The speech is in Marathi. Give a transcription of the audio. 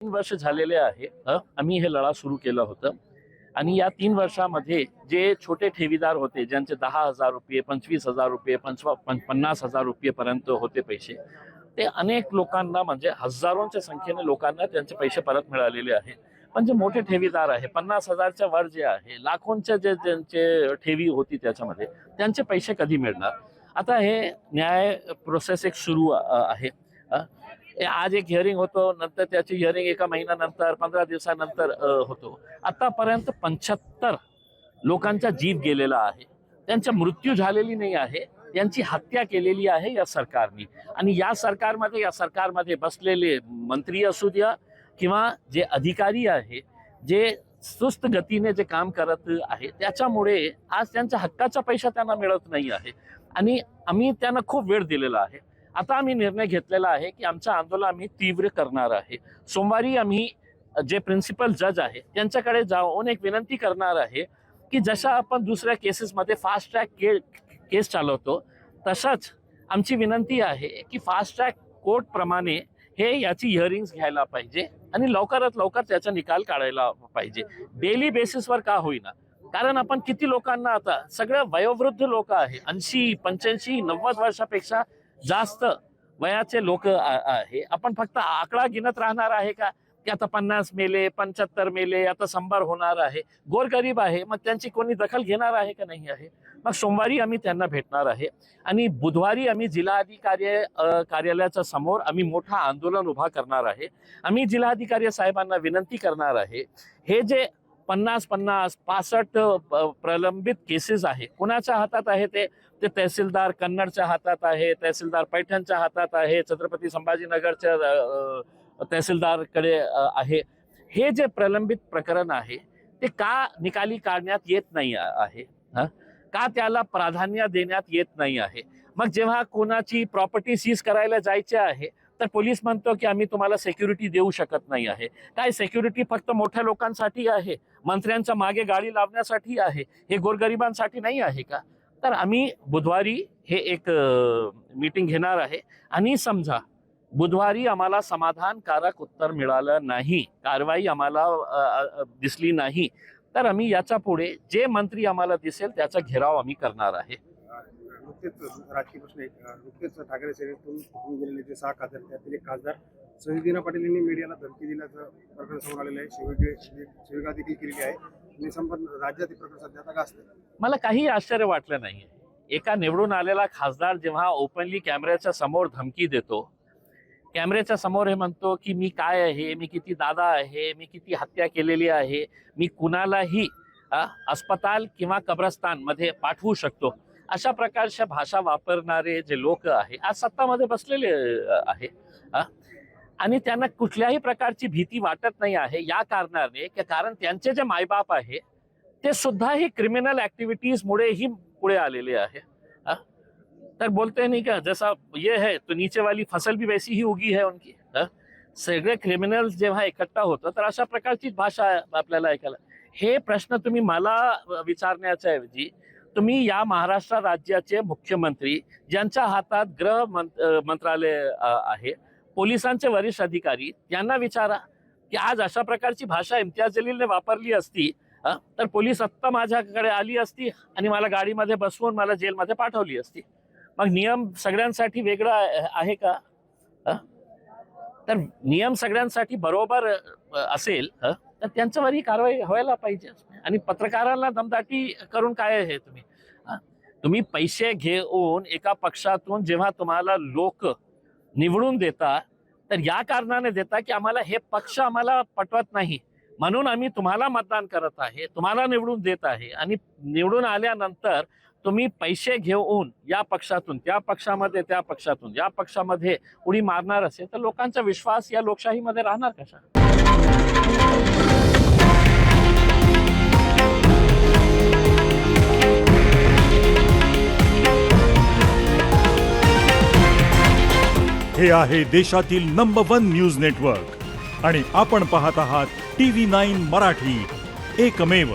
वर्ष झालेले आहे आम्ही हे लढा सुरू केलं होतं आणि या 3 वर्षामध्ये जे छोटे ठेवीदार होते ज्यांचे 10,000 रुपये 25,000 रुपये 50,000 रुपये पर्यंत होते पैसे, ते अनेक लोकांना म्हणजे हजारोंच्या संख्येने लोकांना त्यांचे पैसे परत मिळालेले आहे. पण जे मोठे ठेवीदार आहे 50,000च्या वर जे आहे, लाखोंच्या जे त्यांचे ठेवी होती त्याच्यामध्ये, त्यांचे पैसे कधी मिळणार? आता हे न्याय प्रोसेस एक सुरू आहे. आज एक हिअरिंग होतो, नंतर त्याची हिअरिंग एका महिन्यानंतर 15 दिवसानंतर होतो. आतापर्यंत 75 लोकांचा जीव गेलेला आहे, त्यांचा मृत्यू झालेली नाही आहे, त्यांची हत्या केलेली आहे या सरकारने. आणि या सरकारमध्ये बसलेले मंत्री असू द्या किंवा जे अधिकारी आहे, जे सुस्त गतीने जे काम करत आहे, त्याच्यामुळे आज त्यांच्या हक्काचा पैसा त्यांना मिळत नाही आहे. आणि आम्ही त्यांना खूप वेळ दिलेला आहे. आता आम्ही निर्णय घेतलेला आहे की आमचं आंदोलन आम्ही तीव्र करणार आहे. सोमवारी आम्ही जे प्रिन्सिपल जज आहे त्यांच्याकडे जाऊन एक विनंती करणार आहे की जशा आपण दुसऱ्या केसेसमध्ये फास्ट ट्रॅक केस चालवतो, तसंच आमची विनंती आहे की फास्ट ट्रॅक कोर्ट प्रमाणे हे याची हिअरिंग्स घ्यायला पाहिजे आणि लवकरात लवकर त्याचा निकाल काढायला पाहिजे. डेली बेसिसवर का होईना, कारण आपण किती लोकांना, आता सगळ्या वयोवृद्ध लोक आहे, 80, 85, 90 वर्षापेक्षा जास्त वयाचे लोक आहे. आपण फक्त आकडा गिनत राहणार आहे का की आता 50 मेले, 75 मेले, आता 100 होणार आहे? गोरगरीब आहे, मग त्यांची कोणी दखल घेणार आहे का नाही आहे? मग सोमवारी आम्ही त्यांना भेटणार आहे आणि बुधवारी आम्ही जिल्हाधिकारी कार्यालयाच्या समोर आम्ही मोठा आंदोलन उभा करणार आहे. आम्ही जिल्हाधिकारी साहेबांना विनंती करणार आहे, हे जे 50-50, 65 प्रलंबित केसेस आहे, कोणाच्या हातात आहे? ते तहसीलदार कन्नडच्या हातात आहे, तहसीलदार पैठणच्या हातात आहे, छत्रपती संभाजीनगरच्या तहसीलदारकडे आहे. हे जे प्रलंबित प्रकरण आहे ते का निकाली काढण्यात येत नाही आहे? का त्याला प्राधान्य देण्यात येत नाही आहे? मग जेव्हा कोणाची प्रॉपर्टी सीज करायला जायचे आहे तर पोलीस म्हणतो की आम्ही तुम्हाला सिक्युरिटी देऊ शकत नाही आहे. काय सिक्युरिटी फक्त मोठ्या लोकांसाठी आहे, मंत्र्यांच्या मागे गाडी लावण्यासाठी आहे, हे गोरगरिबांसाठी नाही आहे का? तर आम्ही बुधवारी हे एक मीटिंग घेणार आहे आणि समजा बुधवारी आम्हाला समाधानकारक उत्तर मिळालं नाही, कारवाई आम्हाला दिसली नाही, तर आम्ही याच्या पुढे जे मंत्री आम्हाला दिसेल त्याचा घेराव आम्ही करणार आहे. नुकतेच राजकीय प्रश्न एक, नुकतेच ठाकरे सेनेतून होऊन गेलेले जे 6 खासदार, त्यातील एक खासदार संजय पाटील यांनी मीडियाला धमकी दिल्याचं प्रकरण समोर आलेलं आहे. शिवीगाळ देखील केलेली आहे आणि संपूर्ण राज्यात प्रकरण सध्या आता गाजतंय. मला काही आश्चर्य वाटलं नाही. एका निवडून आलेला खासदार जेव्हा ओपनली कॅमेऱ्याच्या समोर धमकी देतो, कॅमेऱ्याच्या समोर हे म्हणतो की मी काय आहे, मी किती दादा आहे, मी किती हत्या केलेली आहे, मी कुणालाही अस्पताल किंवा कब्रस्तान मध्ये पाठवू शकतो, अशा प्रकारच्या भाषा वापरणारे जे लोक आहे आज सत्तामध्ये बसलेले आहे आणि त्यांना कुठल्याही प्रकारची भीती वाटत नाही आहे. या कारणाने की कारण त्यांचे जे मायबाप आहे ते सुद्धा ही क्रिमिनल ऍक्टिव्हिटीज मुळे ही पुढे आलेले आहे. तर बोलते नहीं क्या, जैसा ये है तो नीचे वाली फसल भी वैसी ही उगी है उनकी. सगळे क्रिमिनल्स जेव्हा इकट्ठा होतं तर अशा प्रकारची भाषा आपल्याला ऐकायला. हे प्रश्न तुम्ही मला विचारण्याच्या ऐवजी तुम्ही या महाराष्ट्र राज्याचे मुख्यमंत्री ज्यांच्या हातात गृह मंत्रालय आहे, पोलिसांचे वरिष्ठ अधिकारी, यांना विचारा की आज अशा प्रकारची भाषा इम्तियाज जलीलने वापरली असती तर पोलीस आत्ता माझ्याकडे आली असती आणि मला गाडीमध्ये बसवून मला जेलमध्ये पाठवली असती. मग नियम सगळ्यांसाठी वेगळा आहे का? तर नियम सगळ्यांसाठी बरोबर असेल तर त्यांच्यावरही कारवाई व्हायला पाहिजे. आणि पत्रकारांना दमदाटी करून काय आहे? तुम्ही पैसे घेऊन एका पक्षातून जेव्हा तुम्हाला लोक निवडून देता तर या कारणाने देता की आम्हाला हे पक्ष आम्हाला पटवत नाही म्हणून आम्ही तुम्हाला मतदान करत आहे, तुम्हाला निवडून देत आहे, आणि निवडून आल्यानंतर तुम्ही पैसे घेऊन या पक्षातून त्या पक्षामध्ये, त्या पक्षातून या पक्षामध्ये उडी मारणार असेल तर लोकांचा विश्वास या लोकशाहीमध्ये राहणार कशा? हे आहे देशातील नंबर 1 न्यूज नेटवर्क आणि आपण पाहत आहात TV9 मराठी, एकमेव.